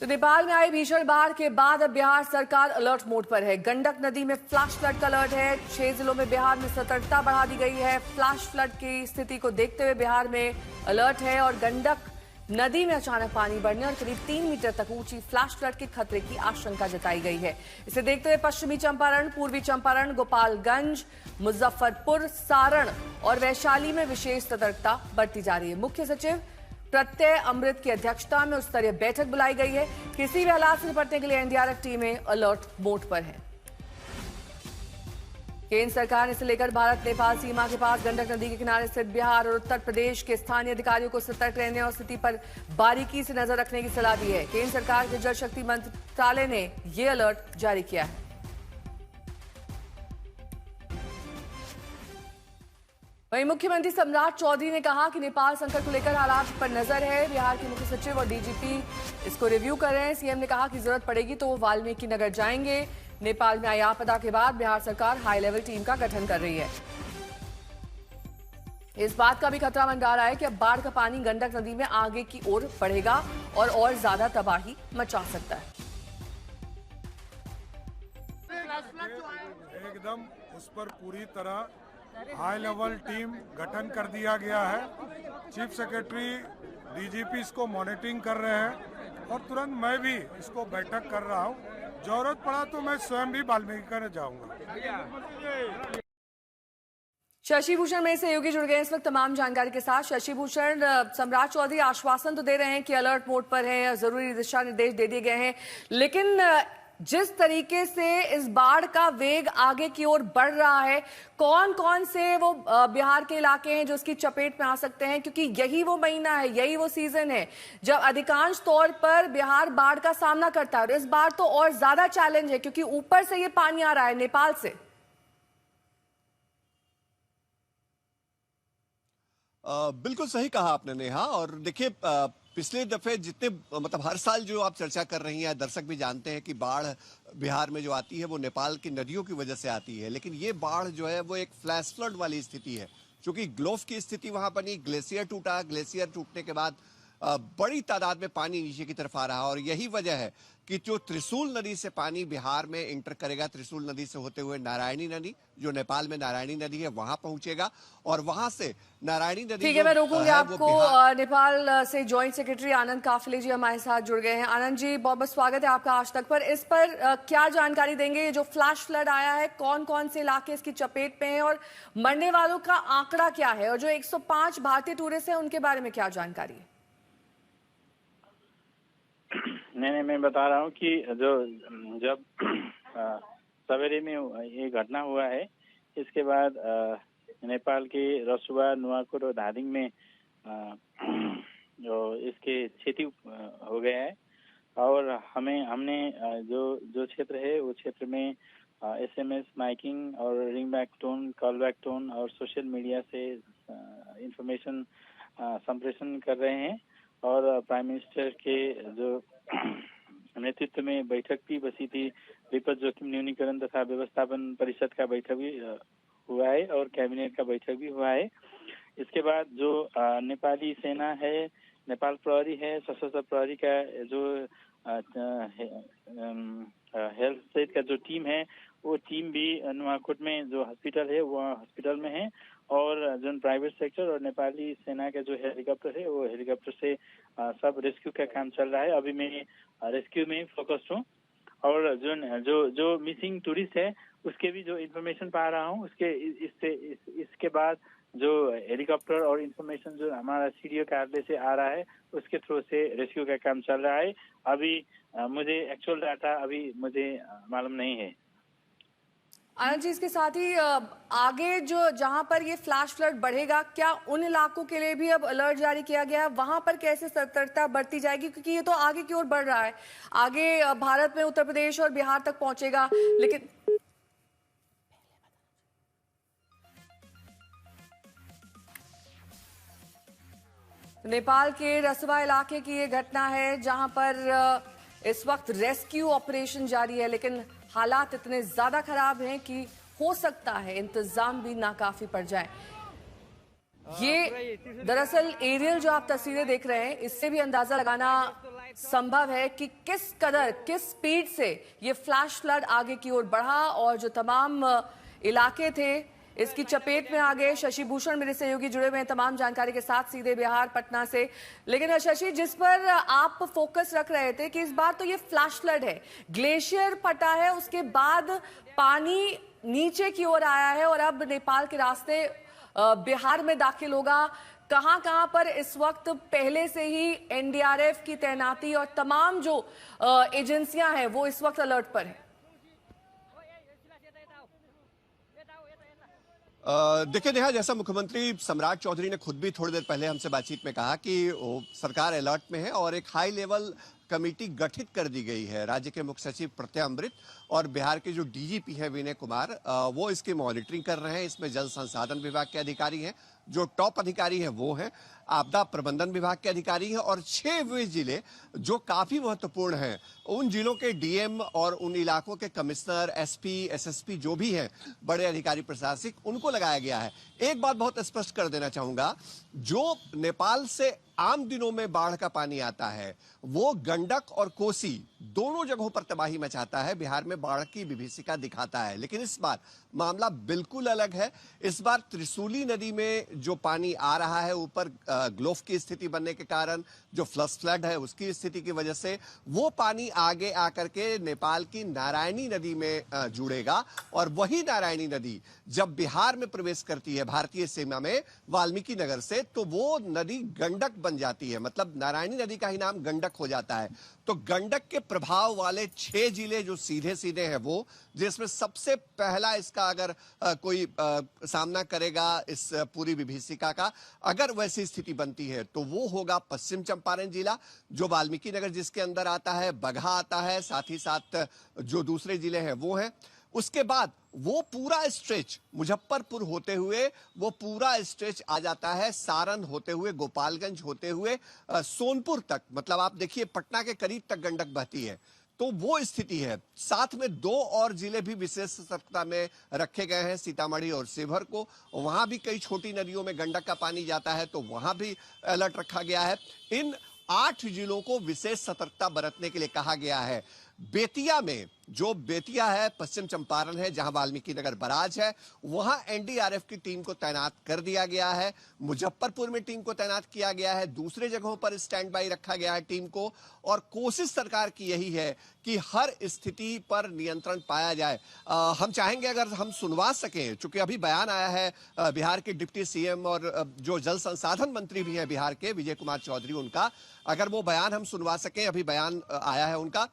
तो नेपाल में आई भीषण बाढ़ के बाद अब बिहार सरकार अलर्ट मोड पर है। गंडक नदी में फ्लैश फ्लड का अलर्ट है। 6 जिलों में बिहार में सतर्कता बढ़ा दी गई है। फ्लैश फ्लड की स्थिति को देखते हुए बिहार में अलर्ट है और गंडक नदी में अचानक पानी बढ़ने और करीब 3 मीटर तक ऊंची फ्लैश फ्लड के खतरे की आशंका जताई गई है। इसे देखते हुए पश्चिमी चंपारण, पूर्वी चंपारण, गोपालगंज, मुजफ्फरपुर, सारण और वैशाली में विशेष सतर्कता बरती जा रही है। मुख्य सचिव प्रत्यय अमृत की अध्यक्षता में उच्च स्तरीय बैठक बुलाई गई है। किसी भी हालात से निपटने के लिए एनडीआरएफ टीमें अलर्ट मोड पर है। केंद्र सरकार ने इसे लेकर भारत नेपाल सीमा के पास गंडक नदी के किनारे स्थित बिहार और उत्तर प्रदेश के स्थानीय अधिकारियों को सतर्क रहने और स्थिति पर बारीकी से नजर रखने की सलाह दी है। केंद्र सरकार के जल शक्ति मंत्रालय ने यह अलर्ट जारी किया है। वहीं मुख्यमंत्री सम्राट चौधरी ने कहा कि नेपाल संकट को लेकर हालात पर नजर है। बिहार के मुख्य सचिव और डीजीपी इसको रिव्यू कर रहे हैं। सीएम ने कहा कि जरूरत पड़ेगी तो वो वाल्मीकि नगर जाएंगे। नेपाल में आई आपदा के बाद बिहार सरकार हाई लेवल टीम का गठन कर रही है। इस बात का भी खतरा मंडरा रहा है कि अब बाढ़ का पानी गंडक नदी में आगे की ओर बढ़ेगा और ज्यादा तबाही मचा सकता है। एकदम उस पर पूरी तरह हाई लेवल टीम गठन कर दिया गया है। चीफ सेक्रेटरी डीजीपी इसको मॉनिटरिंग कर रहे हैं और तुरंत मैं भी इसको बैठक कर रहा हूं। जरूरत पड़ा तो मैं स्वयं भी वाल्मीकि नगर जाऊंगा। शशि भूषण में सहयोगी जुड़ गए इस वक्त तमाम जानकारी के साथ। शशि भूषण, सम्राट चौधरी आश्वासन तो दे रहे हैं कि अलर्ट मोड पर है, जरूरी दिशा निर्देश दे दिए गए हैं, लेकिन जिस तरीके से इस बाढ़ का वेग आगे की ओर बढ़ रहा है, कौन कौन से वो बिहार के इलाके हैं जो इसकी चपेट में आ सकते हैं? क्योंकि यही वो महीना है, यही वो सीजन है जब अधिकांश तौर पर बिहार बाढ़ का सामना करता है और इस बार तो और ज्यादा चैलेंज है क्योंकि ऊपर से ये पानी आ रहा है नेपाल से। बिल्कुल सही कहा आपने नेहा। और देखिए, पिछले दफे जितने मतलब हर साल जो आप चर्चा कर रही हैं, दर्शक भी जानते हैं कि बाढ़ बिहार में जो आती है वो नेपाल की नदियों की वजह से आती है। लेकिन ये बाढ़ जो है वो एक फ्लैश फ्लड वाली स्थिति है, क्योंकि ग्लोव की स्थिति वहां बनी, ग्लेशियर टूटा, ग्लेशियर टूटने के बाद बड़ी तादाद में पानी नीचे की तरफ आ रहा है। और यही वजह है कि जो त्रिशूल नदी से पानी बिहार में इंटर करेगा, त्रिशूल नदी से होते हुए नारायणी नदी, जो नेपाल में नारायणी नदी है, वहां पहुंचेगा और वहां से नारायणी नदी। ठीक है, मैं रोकूंगी आपको। नेपाल से ज्वाइंट सेक्रेटरी आनंद काफले जी हमारे साथ जुड़ गए हैं। आनंद जी, बहुत बहुत स्वागत है आपका आज तक पर। इस पर क्या जानकारी देंगे? ये जो फ्लैश फ्लड आया है, कौन कौन से इलाके इसकी चपेट में है और मरने वालों का आंकड़ा क्या है? और जो 105 भारतीय टूरिस्ट हैं उनके बारे में क्या जानकारी है? नहीं, मैं बता रहा हूँ कि जब सवेरे में ये घटना हुआ है, इसके बाद नेपाल के रसुवा, नुवाकोट और धादिङ में जो इसके क्षति हो गया है। और हमने जो क्षेत्र है वो क्षेत्र में एसएमएस, माइकिंग और ring back tone, call back tone और सोशल मीडिया से इंफॉर्मेशन संप्रेषण कर रहे हैं। और प्राइम मिनिस्टर के जो नेतृत्व में बैठक भी बसी थी। विपद जोखिम न्यूनीकरण तथा व्यवस्थापन परिषद का बैठक भी हुआ है और कैबिनेट का बैठक भी हुआ है। इसके बाद जो नेपाली सेना है, नेपाल प्रहरी है, सशस्त्र प्रहरी का जो हेल्थ सेट का जो टीम है, वो टीम भी नुवाकोट में जो हॉस्पिटल है वो हॉस्पिटल में है। और जो प्राइवेट सेक्टर और नेपाली सेना का जो हेलीकॉप्टर है वो हेलीकॉप्टर से सब रेस्क्यू का काम चल रहा है। अभी मैं रेस्क्यू में फोकस्ड हूँ। और जो मिसिंग टूरिस्ट है उसके भी जो इन्फॉर्मेशन पा रहा हूँ, इसके बाद जो हेलीकॉप्टर और इन्फॉर्मेशन जो हमारा सीडीओ कार्यालय से आ रहा है उसके थ्रू से रेस्क्यू का काम चल रहा है। अभी मुझे एक्चुअल डाटा अभी मुझे मालूम नहीं है। आनंद जी, इसके साथ ही आगे जहां पर ये फ्लैश फ्लड बढ़ेगा, क्या उन इलाकों के लिए भी अब अलर्ट जारी किया गया है? वहां पर कैसे सतर्कता बरती जाएगी? क्योंकि ये तो आगे की ओर बढ़ रहा है, आगे भारत में उत्तर प्रदेश और बिहार तक पहुंचेगा। लेकिन नेपाल के रसवा इलाके की ये घटना है जहां पर इस वक्त रेस्क्यू ऑपरेशन जारी है, लेकिन हालात इतने ज्यादा खराब हैं कि हो सकता है इंतजाम भी नाकाफी पड़ जाए। ये दरअसल एरियल जो आप तस्वीरें देख रहे हैं, इससे भी अंदाजा लगाना संभव है कि किस कदर, किस स्पीड से ये फ्लैश फ्लड आगे की ओर बढ़ा और जो तमाम इलाके थे इसकी चपेट में आ गए। शशि भूषण मेरे सहयोगी जुड़े हुए हैं तमाम जानकारी के साथ सीधे बिहार पटना से। लेकिन शशि, जिस पर आप फोकस रख रहे थे कि इस बार तो ये फ्लैश फ्लड है, ग्लेशियर फटा है, उसके बाद पानी नीचे की ओर आया है और अब नेपाल के रास्ते बिहार में दाखिल होगा। कहां पर इस वक्त पहले से ही एनडीआरएफ की तैनाती और तमाम जो एजेंसियां हैं वो इस वक्त अलर्ट पर है? देखिए नेहा, जैसा मुख्यमंत्री सम्राट चौधरी ने खुद भी थोड़ी देर पहले हमसे बातचीत में कहा कि सरकार अलर्ट में है और एक हाई लेवल कमेटी गठित कर दी गई है। राज्य के मुख्य सचिव प्रत्यय अमृत और बिहार के जो डीजीपी हैं विनय कुमार, वो इसकी मॉनिटरिंग कर रहे हैं। इसमें जल संसाधन विभाग के अधिकारी हैं, जो टॉप अधिकारी हैं वो हैं, आपदा प्रबंधन विभाग के अधिकारी हैं और 6 वे जिले जो काफी महत्वपूर्ण हैं, उन जिलों के डीएम और उन इलाकों के कमिश्नर, एसपी, एसएसपी जो भी हैं, बड़े अधिकारी प्रशासक, उनको लगाया गया है। एक बात बहुत स्पष्ट कर देना चाहूंगा, जो नेपाल से आम दिनों में बाढ़ का पानी आता है वो गंडक और कोसी दोनों जगहों पर तबाही मचाता है, बिहार में बाढ़ की विभीषिका दिखाता है। लेकिन इस बार मामला बिल्कुल अलग है। इस बार त्रिशूली नदी में जो पानी आ रहा है ऊपर ग्लोफ की स्थिति बनने के कारण, जो फ्लश फ्लड है उसकी स्थिति की वजह से वो पानी आगे आकर के नेपाल की नारायणी नदी में जुड़ेगा और वही नारायणी नदी जब बिहार में प्रवेश करती है भारतीय सीमा में वाल्मीकि नगर से, तो वो नदी गंडक बन जाती है। मतलब नारायणी नदी का ही नाम गंडक हो जाता है। तो गंडक के प्रभाव वाले 6 जिले जो सीधे सीधे हैं वो, जिसमें सबसे पहला इसका अगर कोई सामना करेगा इस पूरी विभीषिका का, अगर वैसी स्थिति बनती है तो वो होगा पश्चिम चंपारण जिला, जो वाल्मीकि नगर जिसके अंदर आता है, बगहा आता है, साथ ही साथ जो दूसरे जिले हैं वो हैं। उसके बाद वो पूरा स्ट्रेच मुजफ्फरपुर होते हुए वो पूरा स्ट्रेच आ जाता है सारण होते हुए, गोपालगंज होते हुए सोनपुर तक। मतलब आप देखिए पटना के करीब तक गंडक बहती है। तो वो स्थिति है। साथ में 2 और जिले भी विशेष सतर्कता में रखे गए हैं, सीतामढ़ी और शिवहर को। वहां भी कई छोटी नदियों में गंडक का पानी जाता है, तो वहां भी अलर्ट रखा गया है। इन 8 जिलों को विशेष सतर्कता बरतने के लिए कहा गया है। बेतिया में, जो बेतिया है पश्चिम चंपारण है जहां वाल्मीकि नगर बराज है, वहां एनडीआरएफ की टीम को तैनात कर दिया गया है। मुजफ्फरपुर में टीम को तैनात किया गया है, दूसरे जगहों पर स्टैंड बाई रखा गया है टीम को। और कोशिश सरकार की यही है कि हर स्थिति पर नियंत्रण पाया जाए। हम चाहेंगे अगर हम सुनवा सकें, चूंकि अभी बयान आया है बिहार के डिप्टी सीएम और जो जल संसाधन मंत्री भी हैं बिहार के, विजय कुमार चौधरी, उनका अगर वो बयान हम सुनवा सकें, अभी बयान आया है उनका।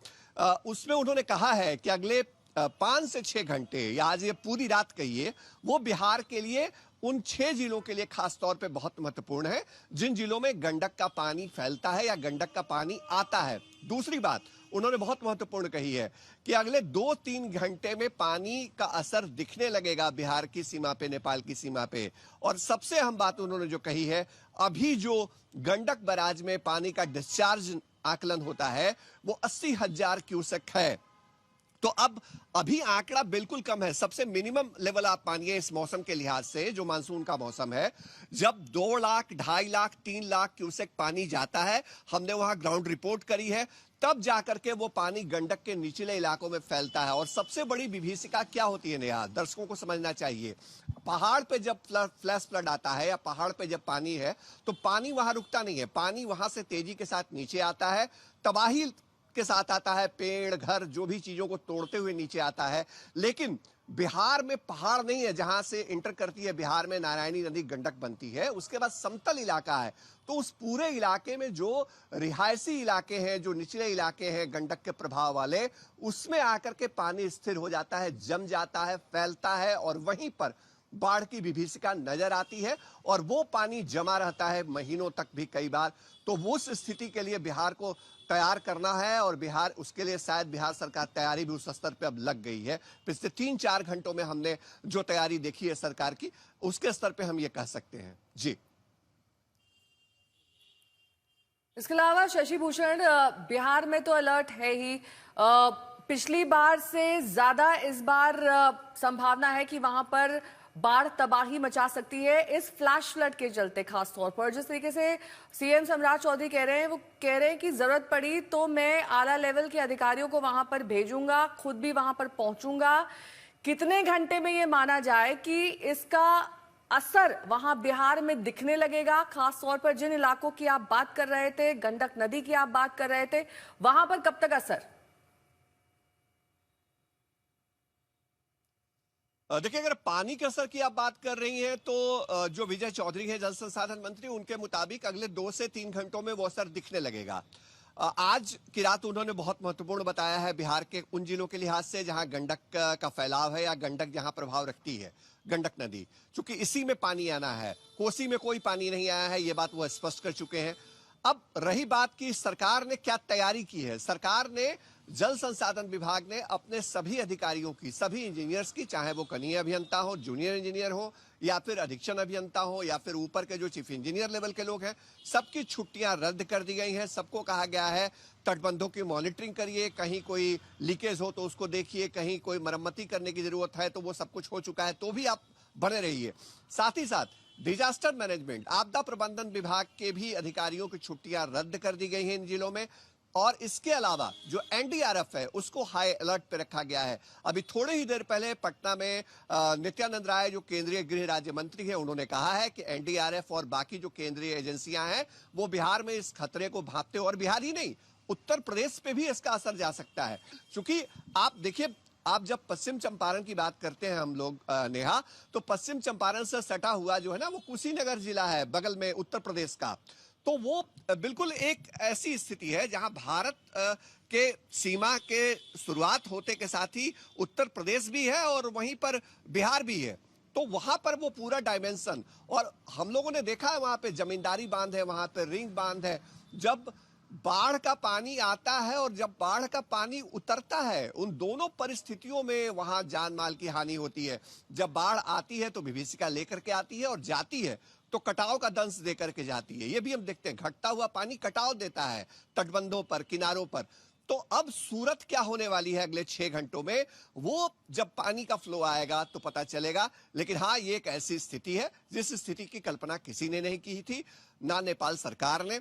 उसमें उन्होंने कहा है कि अगले 5 से 6 घंटे या आज ये पूरी रात कहिए, वो बिहार के लिए उन 6 जिलों के लिए खास तौर पे बहुत महत्वपूर्ण है जिन जिलों में गंडक का पानी फैलता है या गंडक का पानी आता है। दूसरी बात उन्होंने बहुत महत्वपूर्ण कही है कि अगले 2-3 घंटे में पानी का असर दिखने लगेगा बिहार की सीमा पे, नेपाल की सीमा पे। और सबसे अहम बात उन्होंने जो कही है, अभी जो गंडक बराज में पानी का डिस्चार्ज आकलन होता है वो 80,000 क्यूसेक है। तो अब अभी आंकड़ा बिल्कुल कम है। सबसे मिनिमम लेवल आप मानिए इस मौसम के लिहाज से, जो मानसून का मौसम है, जब 2 लाख, 2.5 लाख, 3 लाख क्यूसेक पानी जाता है, हमने वहां ग्राउंड रिपोर्ट करी है, तब जाकर के वो पानी गंडक के निचले इलाकों में फैलता है। और सबसे बड़ी विभीषिका क्या होती है नेहा, दर्शकों को समझना चाहिए। पहाड़ पे जब फ्लैश फ्लड आता है या पहाड़ पे जब पानी है, तो पानी वहां रुकता नहीं है, पानी वहां से तेजी के साथ नीचे आता है, तबाही के साथ आता है, पेड़, घर, जो भी चीजों को तोड़ते हुए नीचे आता है। लेकिन बिहार में पहाड़ नहीं है जहां से इंटर करती है बिहार में नारायणी नदी, गंडक बनती है। उसके बाद समतल इलाका है, तो उस पूरे इलाके में जो रिहायशी इलाके हैं, जो निचले इलाके हैं गंडक के प्रभाव वाले, उसमें आकर के पानी स्थिर हो जाता है, जम जाता है, फैलता है और वहीं पर बाढ़ की विभीषिका नजर आती है और वो पानी जमा रहता है महीनों तक भी कई बार। तो वो उस स्थिति के लिए बिहार को तैयार करना है और बिहार, उसके लिए शायद बिहार सरकार तैयारी भी उस स्तर पे अब लग गई है। पिछले 3-4 घंटों में हमने जो तैयारी देखी है सरकार की, उसके स्तर पे हम ये कह सकते हैं। जी, इसके अलावा शशि भूषण, बिहार में तो अलर्ट है ही, पिछली बार से ज्यादा इस बार संभावना है कि वहां पर बाढ़ तबाही मचा सकती है इस फ्लैश फ्लड के चलते। खास तौर पर जिस तरीके से सीएम सम्राट चौधरी कह रहे हैं, वो कह रहे हैं कि जरूरत पड़ी तो मैं आला लेवल के अधिकारियों को वहां पर भेजूंगा, खुद भी वहां पर पहुंचूंगा। कितने घंटे में ये माना जाए कि इसका असर वहां बिहार में दिखने लगेगा? खास तौर पर जिन इलाकों की आप बात कर रहे थे, गंडक नदी की आप बात कर रहे थे, वहां पर कब तक असर? देखिए, अगर पानी के असर की आप बात कर रही हैं तो जो विजय चौधरी है जल संसाधन मंत्री, उनके मुताबिक अगले 2 से 3 घंटों में वो असर दिखने लगेगा। आज की रात उन्होंने बहुत महत्वपूर्ण बताया है बिहार के उन जिलों के लिहाज से जहां गंडक का फैलाव है या गंडक जहां प्रभाव रखती है, गंडक नदी, क्योंकि इसी में पानी आना है। कोसी में कोई पानी नहीं आया है, ये बात वो स्पष्ट कर चुके हैं। अब रही बात कि सरकार ने क्या तैयारी की है। सरकार ने, जल संसाधन विभाग ने अपने सभी अधिकारियों की, सभी इंजीनियर्स की, चाहे वो कनीय अभियंता हो, जूनियर इंजीनियर हो, या फिर अधीक्षण अभियंता हो, या फिर ऊपर के जो चीफ इंजीनियर लेवल के लोग हैं, सबकी छुट्टियां रद्द कर दी गई हैं। सबको कहा गया है तटबंधों की मॉनिटरिंग करिए, कहीं कोई लीकेज हो तो उसको देखिए, कहीं कोई मरम्मती करने की जरूरत है तो वो सब कुछ हो चुका है, तो भी आप बने रहिए। साथ ही साथ डिजास्टर मैनेजमेंट, आपदा प्रबंधन विभाग के भी अधिकारियों की छुट्टियां रद्द कर दी गई हैं इन जिलों में। और इसके अलावा जो एनडीआरएफ है उसको हाई अलर्ट पे रखा गया है। अभी थोड़ी ही देर पहले पटना में नित्यानंद राय, जो केंद्रीय गृह राज्य मंत्री है, उन्होंने कहा है कि एनडीआरएफ और बाकी जो केंद्रीय एजेंसियां हैं वो बिहार में इस खतरे को भांपते, और बिहार ही नहीं, उत्तर प्रदेश पे भी इसका असर जा सकता है। क्योंकि आप देखिए, आप जब पश्चिम चंपारण की बात करते हैं हम लोग नेहा, तो पश्चिम चंपारण से सटा हुआ जो है ना वो कुशीनगर जिला है बगल में उत्तर प्रदेश का। तो वो बिल्कुल एक ऐसी स्थिति है जहां भारत के सीमा के शुरुआत होते के साथ ही उत्तर प्रदेश भी है और वहीं पर बिहार भी है। तो वहां पर वो पूरा डायमेंशन, और हम लोगों ने देखा है वहां पे जमींदारी बांध है, वहां पे रिंग बांध है। जब बाढ़ का पानी आता है और जब बाढ़ का पानी उतरता है, उन दोनों परिस्थितियों में वहां जान माल की हानि होती है। जब बाढ़ आती है तो विभीषिका लेकर के आती है, और जाती है तो कटाव का दंश देकर के जाती है। ये भी हम देखते हैं, घटता हुआ पानी कटाव देता है तटबंधों पर, किनारों पर। तो अब सूरत क्या होने वाली है अगले 6 घंटों में, वो जब पानी का फ्लो आएगा तो पता चलेगा। लेकिन हाँ, ये एक ऐसी स्थिति है जिस स्थिति की कल्पना किसी ने नहीं की थी, ना नेपाल सरकार ने,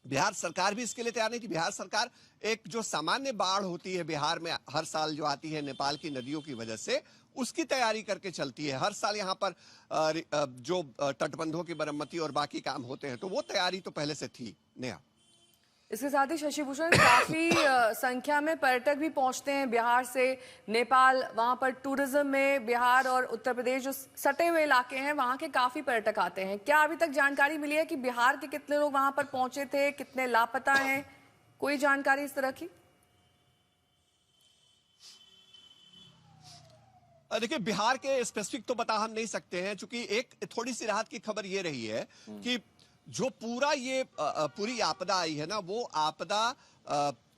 बिहार सरकार भी इसके लिए तैयार नहीं थी। बिहार सरकार, एक जो सामान्य बाढ़ होती है बिहार में हर साल जो आती है नेपाल की नदियों की वजह से, उसकी तैयारी करके चलती है। हर साल यहाँ पर जो तटबंधों की मरम्मती और बाकी काम होते हैं, तो वो तैयारी तो पहले से थी। नेहा, इसके साथ ही शशि भूषण, काफी संख्या में पर्यटक भी पहुंचते हैं बिहार से नेपाल। वहां पर टूरिज्म में बिहार और उत्तर प्रदेश जो सटे हुए इलाके हैं, वहां के काफी पर्यटक आते हैं। क्या अभी तक जानकारी मिली है कि बिहार के कितने लोग वहां पर पहुंचे थे, कितने लापता हैं? कोई जानकारी इस तरह की? देखिए, बिहार के स्पेसिफिक तो बता हम नहीं सकते हैं, क्योंकि एक थोड़ी सी राहत की खबर ये रही है कि जो पूरा ये पूरी आपदा आई है ना, वो आपदा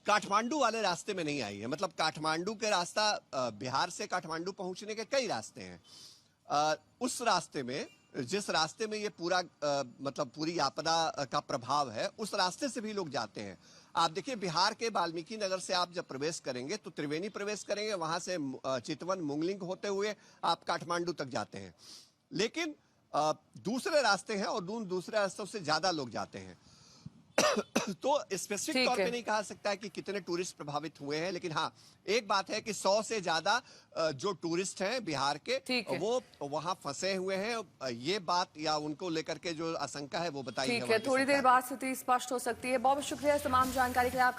काठमांडू वाले रास्ते में नहीं आई है। मतलब काठमांडू के रास्ता, बिहार से काठमांडू पहुंचने के कई रास्ते हैं। उस रास्ते में, जिस रास्ते में ये पूरा मतलब पूरी आपदा का प्रभाव है, उस रास्ते से भी लोग जाते हैं। आप देखिए, बिहार के वाल्मीकि नगर से आप जब प्रवेश करेंगे तो त्रिवेणी प्रवेश करेंगे, वहां से चितवन, मुंगलिंग होते हुए आप काठमांडू तक जाते हैं। लेकिन दूसरे रास्ते हैं और दूसरे रास्तों से ज्यादा लोग जाते हैं। तो स्पेसिफिक तौर पे नहीं कहा सकता है कि कितने टूरिस्ट प्रभावित हुए हैं, लेकिन हाँ, एक बात है कि 100 से ज्यादा जो टूरिस्ट हैं बिहार के, वो वहां फंसे हुए हैं। ये बात या उनको लेकर के जो आशंका है वो बताई है। ठीक है, थोड़ी देर बाद स्थिति स्पष्ट हो सकती है। बहुत शुक्रिया तमाम जानकारी के लिए आपका।